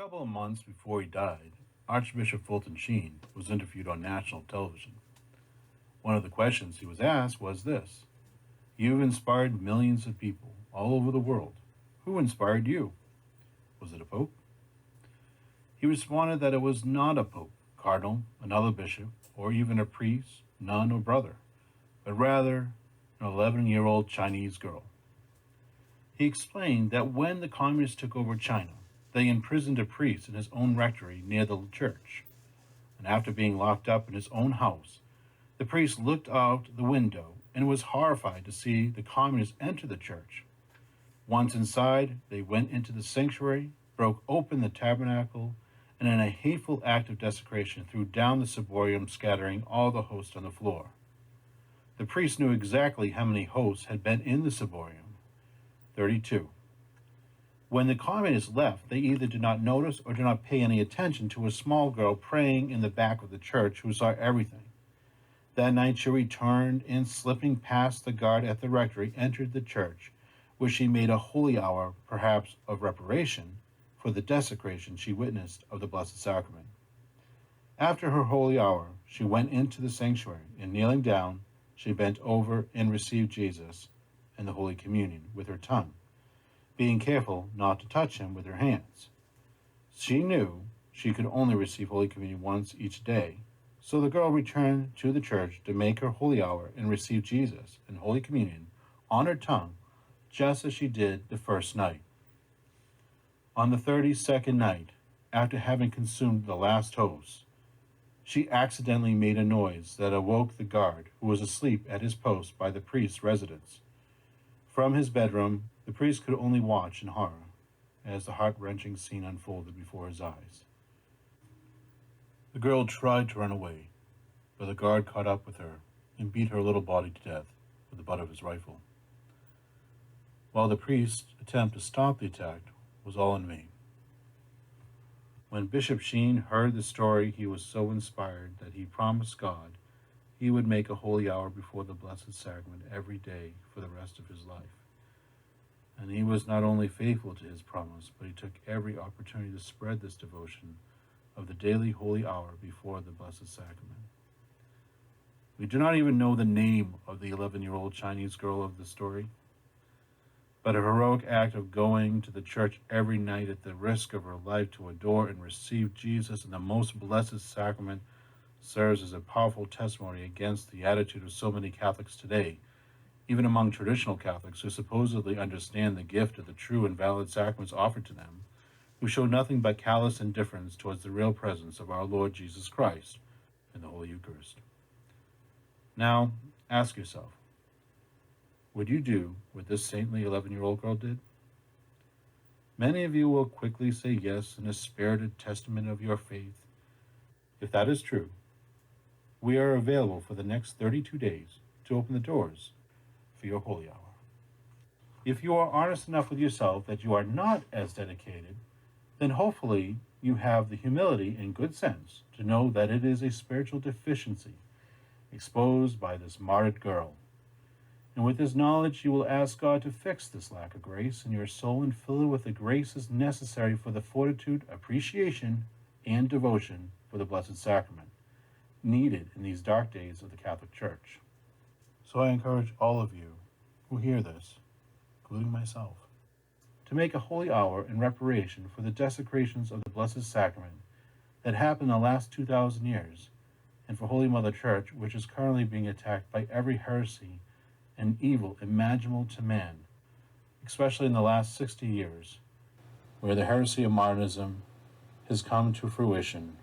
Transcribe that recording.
couple of months before he died, Archbishop Fulton Sheen was interviewed on national television. One of the questions he was asked was this: "You've inspired millions of people all over the world. Who inspired you? Was it a pope?" He responded that it was not a pope, cardinal, another bishop, or even a priest, nun, or brother, but rather an 11-year-old Chinese girl. He explained that when the communists took over China, they imprisoned a priest in his own rectory near the church, and after being locked up in his own house, the priest looked out the window and was horrified to see the communists enter the church. Once inside, they went into the sanctuary, broke open the tabernacle, and in a hateful act of desecration threw down the ciborium, scattering all the hosts on the floor. The priest knew exactly how many hosts had been in the ciborium: 32. When the communists left, they either did not notice or did not pay any attention to a small girl praying in the back of the church who saw everything. That night she returned and, slipping past the guard at the rectory, entered the church, where she made a holy hour, perhaps of reparation, for the desecration she witnessed of the Blessed Sacrament. After her holy hour, she went into the sanctuary, and kneeling down, she bent over and received Jesus and the Holy Communion with her tongue, being careful not to touch him with her hands. She knew she could only receive Holy Communion once each day, so the girl returned to the church to make her holy hour and receive Jesus and Holy Communion on her tongue, just as she did the first night. On the 32nd night, after having consumed the last host, she accidentally made a noise that awoke the guard, who was asleep at his post by the priest's residence. From his bedroom, the priest could only watch in horror as the heart-wrenching scene unfolded before his eyes. The girl tried to run away, but the guard caught up with her and beat her little body to death with the butt of his rifle. While the priest's attempt to stop the attack was all in vain. When Bishop Sheen heard the story, he was so inspired that he promised God he would make a holy hour before the Blessed Sacrament every day for the rest of his life. And he was not only faithful to his promise, but he took every opportunity to spread this devotion of the daily holy hour before the Blessed Sacrament. We do not even know the name of the 11-year-old Chinese girl of the story, but her heroic act of going to the church every night at the risk of her life to adore and receive Jesus in the most blessed sacrament serves as a powerful testimony against the attitude of so many Catholics today, even among traditional Catholics who supposedly understand the gift of the true and valid sacraments offered to them, who show nothing but callous indifference towards the real presence of our Lord Jesus Christ in the Holy Eucharist. Now, ask yourself, would you do what this saintly 11-year-old girl did? Many of you will quickly say yes in a spirited testament of your faith. If that is true, we are available for the next 32 days to open the doors for your holy hour. If you are honest enough with yourself that you are not as dedicated, then hopefully you have the humility and good sense to know that it is a spiritual deficiency exposed by this martyred girl. And with this knowledge, you will ask God to fix this lack of grace in your soul and fill it with the graces necessary for the fortitude, appreciation, and devotion for the Blessed Sacrament, needed in these dark days of the Catholic Church. So I encourage all of you who hear this, including myself, to make a holy hour in reparation for the desecrations of the Blessed Sacrament that happened in the last 2,000 years, and for Holy Mother Church, which is currently being attacked by every heresy and evil imaginable to man, especially in the last 60 years, where the heresy of martyrdom has come to fruition